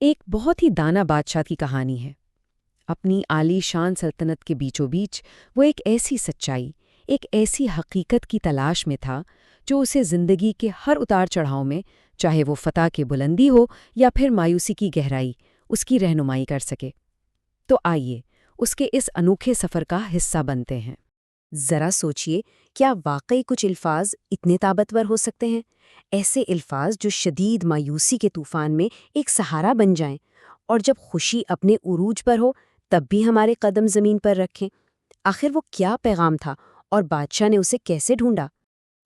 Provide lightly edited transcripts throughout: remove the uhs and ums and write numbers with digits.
ایک بہت ہی دانا بادشاہ کی کہانی ہے۔ اپنی عالی شان سلطنت کے بیچوں بیچ وہ ایک ایسی سچائی، ایک ایسی حقیقت کی تلاش میں تھا جو اسے زندگی کے ہر اتار چڑھاؤ میں، چاہے وہ فتح کی بلندی ہو یا پھر مایوسی کی گہرائی، اس کی رہنمائی کر سکے۔ تو آئیے اس کے اس انوکھے سفر کا حصہ بنتے ہیں۔ ذرا سوچئے، کیا واقعی کچھ الفاظ اتنے طاقتور ہو سکتے ہیں؟ ایسے الفاظ جو شدید مایوسی کے طوفان میں ایک سہارا بن جائیں، اور جب خوشی اپنے عروج پر ہو تب بھی ہمارے قدم زمین پر رکھیں۔ آخر وہ کیا پیغام تھا اور بادشاہ نے اسے کیسے ڈھونڈا؟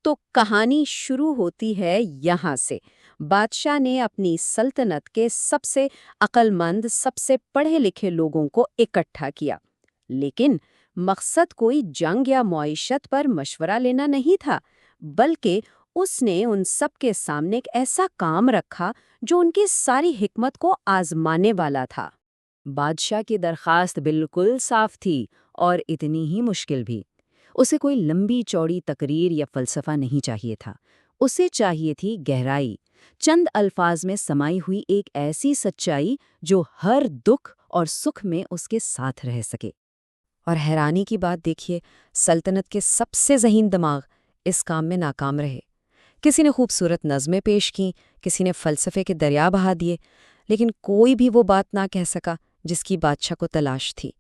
تو کہانی شروع ہوتی ہے یہاں سے۔ بادشاہ نے اپنی سلطنت کے سب سے عقل مند، سب سے پڑھے لکھے لوگوں کو اکٹھا کیا، لیکن مقصد کوئی جنگ یا معیشت پر مشورہ لینا نہیں تھا، بلکہ اس نے ان سب کے سامنے ایک ایسا کام رکھا جو ان کی ساری حکمت کو آزمانے والا تھا۔ بادشاہ کی درخواست بالکل صاف تھی اور اتنی ہی مشکل بھی۔ اسے کوئی لمبی چوڑی تقریر یا فلسفہ نہیں چاہیے تھا، اسے چاہیے تھی گہرائی، چند الفاظ میں سمائی ہوئی ایک ایسی سچائی جو ہر دکھ اور سکھ میں اس کے ساتھ رہ سکے۔ اور حیرانی کی بات دیکھیے، سلطنت کے سب سے ذہین دماغ اس کام میں ناکام رہے۔ کسی نے خوبصورت نظمیں پیش کیں، کسی نے فلسفے کے دریا بہا دیے، لیکن کوئی بھی وہ بات نہ کہہ سکا جس کی بادشاہ کو تلاش تھی۔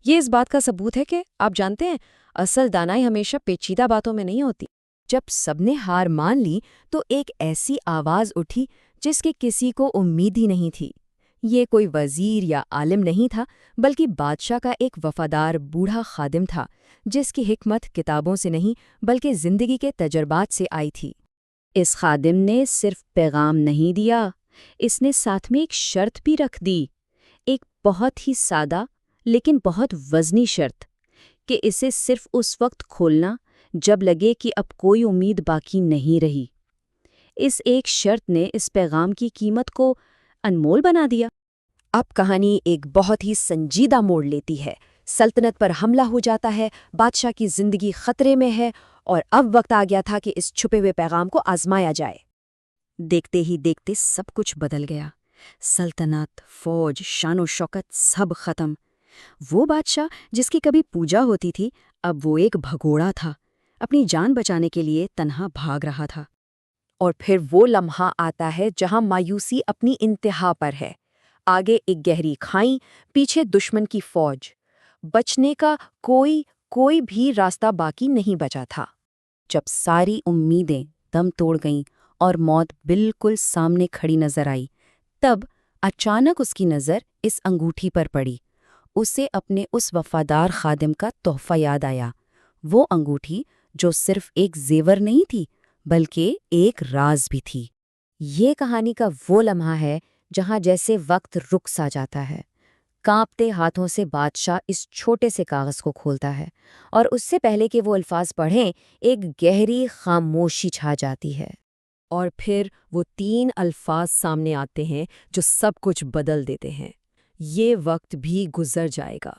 یہ اس بات کا ثبوت ہے کہ آپ جانتے ہیں، اصل دانائی ہمیشہ پیچیدہ باتوں میں نہیں ہوتی۔ جب سب نے ہار مان لی تو ایک ایسی آواز اٹھی جس کی کسی کو امید ہی نہیں تھی۔ یہ کوئی وزیر یا عالم نہیں تھا، بلکہ بادشاہ کا ایک وفادار بوڑھا خادم تھا، جس کی حکمت کتابوں سے نہیں بلکہ زندگی کے تجربات سے آئی تھی۔ اس خادم نے صرف پیغام نہیں دیا، اس نے ساتھ میں ایک شرط بھی رکھ دی، ایک بہت ہی سادہ لیکن بہت وزنی شرط، کہ اسے صرف اس وقت کھولنا جب لگے کہ اب کوئی امید باقی نہیں رہی۔ اس ایک شرط نے اس پیغام کی قیمت کو انمول بنا دیا۔ اب کہانی ایک بہت ہی سنجیدہ موڑ لیتی ہے۔ سلطنت پر حملہ ہو جاتا ہے، بادشاہ کی زندگی خطرے میں ہے، اور اب وقت آ گیا تھا کہ اس چھپے ہوئے پیغام کو آزمایا جائے۔ دیکھتے ہی دیکھتے سب کچھ بدل گیا۔ سلطنت، فوج، شان و شوکت سب ختم۔ وہ بادشاہ جس کی کبھی پوجا ہوتی تھی، اب وہ ایک بھگوڑا تھا، اپنی جان بچانے کے لیے تنہا بھاگ رہا تھا۔ اور پھر وہ لمحہ آتا ہے جہاں مایوسی اپنی انتہا پر ہے۔ آگے ایک گہری کھائی، پیچھے دشمن کی فوج۔ بچنے کا کوئی بھی راستہ باقی نہیں بچا تھا۔ جب ساری امیدیں دم توڑ گئیں اور موت بالکل سامنے کھڑی نظر آئی، تب اچانک اس کی نظر اس انگوٹھی پر پڑی۔ اسے اپنے اس وفادار خادم کا تحفہ یاد آیا، وہ انگوٹھی جو صرف ایک زیور نہیں تھی بلکہ ایک راز بھی تھی۔ یہ کہانی کا وہ لمحہ ہے جہاں جیسے وقت رک سا جاتا ہے۔ کانپتے ہاتھوں سے بادشاہ اس چھوٹے سے کاغذ کو کھولتا ہے، اور اس سے پہلے کہ وہ الفاظ پڑھیں، ایک گہری خاموشی چھا جاتی ہے۔ اور پھر وہ 3 الفاظ سامنے آتے ہیں جو سب کچھ بدل دیتے ہیں: یہ وقت بھی گزر جائے گا۔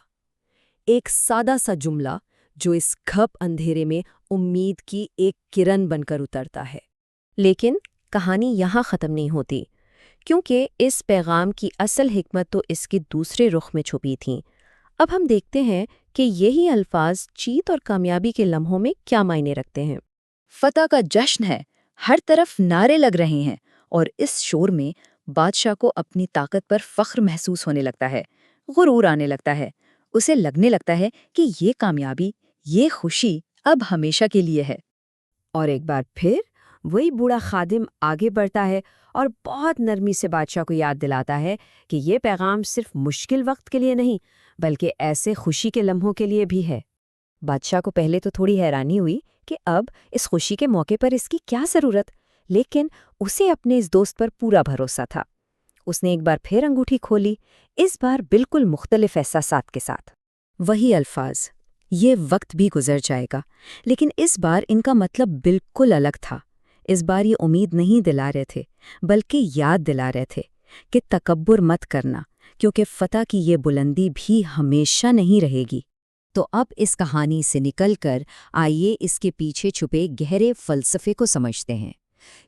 ایک سادہ سا جملہ جو اس گھپ اندھیرے میں امید کی ایک کرن بن کر اترتا ہے۔ لیکن کہانی یہاں ختم نہیں ہوتی، کیونکہ اس پیغام کی اصل حکمت تو اس کے دوسرے رخ میں چھپی تھیں۔ اب ہم دیکھتے ہیں کہ یہی الفاظ جیت اور کامیابی کے لمحوں میں کیا معنی رکھتے ہیں۔ فتح کا جشن ہے، ہر طرف نعرے لگ رہے ہیں، اور اس شور میں بادشاہ کو اپنی طاقت پر فخر محسوس ہونے لگتا ہے، غرور آنے لگتا ہے۔ اسے لگنے لگتا ہے کہ یہ کامیابی، یہ خوشی اب ہمیشہ کے لیے ہے۔ اور ایک بار پھر وہی بوڑھا خادم آگے بڑھتا ہے اور بہت نرمی سے بادشاہ کو یاد دلاتا ہے کہ یہ پیغام صرف مشکل وقت کے لیے نہیں بلکہ ایسے خوشی کے لمحوں کے لیے بھی ہے۔ بادشاہ کو پہلے تو تھوڑی حیرانی ہوئی کہ اب اس خوشی کے موقع پر اس کی کیا ضرورت، لیکن اسے اپنے اس دوست پر پورا بھروسہ تھا۔ اس نے ایک بار پھر انگوٹھی کھولی، اس بار بالکل مختلف احساسات کے ساتھ۔ وہی الفاظ، یہ وقت بھی گزر جائے گا، لیکن اس بار ان کا مطلب بالکل الگ تھا۔ اس بار یہ امید نہیں دلا رہے تھے بلکہ یاد دلا رہے تھے کہ تکبر مت کرنا، کیونکہ فتح کی یہ بلندی بھی ہمیشہ نہیں رہے گی۔ تو اب اس کہانی سے نکل کر آئیے اس کے پیچھے چھپے گہرے فلسفے کو سمجھتے ہیں۔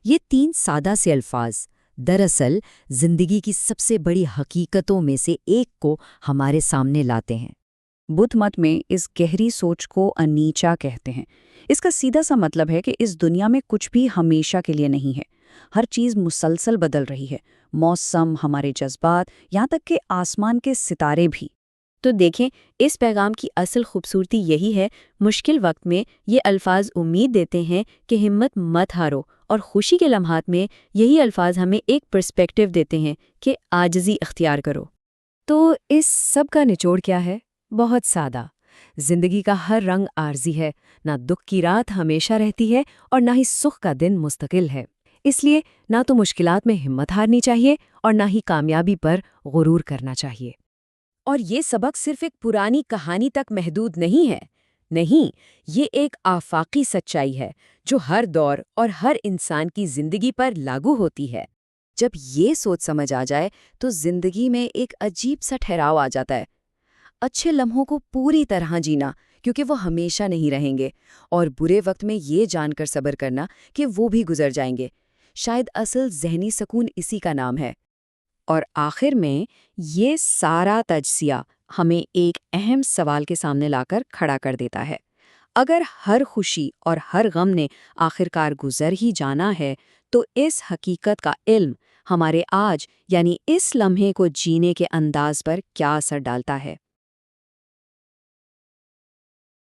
یہ 3 سادہ سے الفاظ، دراصل زندگی کی سب سے بڑی حقیقتوں میں سے ایک کو ہمارے سامنے لاتے ہیں۔ بدھ مت میں اس گہری سوچ کو انیچا کہتے ہیں۔ اس کا سیدھا سا مطلب ہے کہ اس دنیا میں کچھ بھی ہمیشہ کے لیے نہیں ہے، ہر چیز مسلسل بدل رہی ہے، موسم، ہمارے جذبات، یہاں تک کہ آسمان کے ستارے بھی۔ تو دیکھیں، اس پیغام کی اصل خوبصورتی یہی ہے، مشکل وقت میں یہ الفاظ امید دیتے ہیں کہ ہمت مت ہارو، اور خوشی کے لمحات میں یہی الفاظ ہمیں ایک پرسپیکٹیو دیتے ہیں کہ عاجزی اختیار کرو۔ تو اس سب کا نچوڑ کیا ہے؟ بہت سادہ۔ زندگی کا ہر رنگ عارضی ہے، نہ دکھ کی رات ہمیشہ رہتی ہے اور نہ ہی سکھ کا دن مستقل ہے۔ اس لیے نہ تو مشکلات میں ہمت ہارنی چاہیے اور نہ ہی کامیابی پر غرور کرنا چاہیے۔ اور یہ سبق صرف ایک پرانی کہانی تک محدود نہیں ہے، نہیں، یہ ایک آفاقی سچائی ہے جو ہر دور اور ہر انسان کی زندگی پر لاگو ہوتی ہے۔ جب یہ سوچ سمجھ آ جائے تو زندگی میں ایک عجیب سا ٹھہراؤ آ جاتا ہے۔ اچھے لمحوں کو پوری طرح جینا، کیونکہ وہ ہمیشہ نہیں رہیں گے، اور برے وقت میں یہ جان کر صبر کرنا کہ وہ بھی گزر جائیں گے، شاید اصل ذہنی سکون اسی کا نام ہے۔ اور آخر میں یہ سارا تجزیہ ہمیں ایک اہم سوال کے سامنے لا کر کھڑا کر دیتا ہے۔ اگر ہر خوشی اور ہر غم نے آخرکار گزر ہی جانا ہے، تو اس حقیقت کا علم ہمارے آج یعنی اس لمحے کو جینے کے انداز پر کیا اثر ڈالتا ہے؟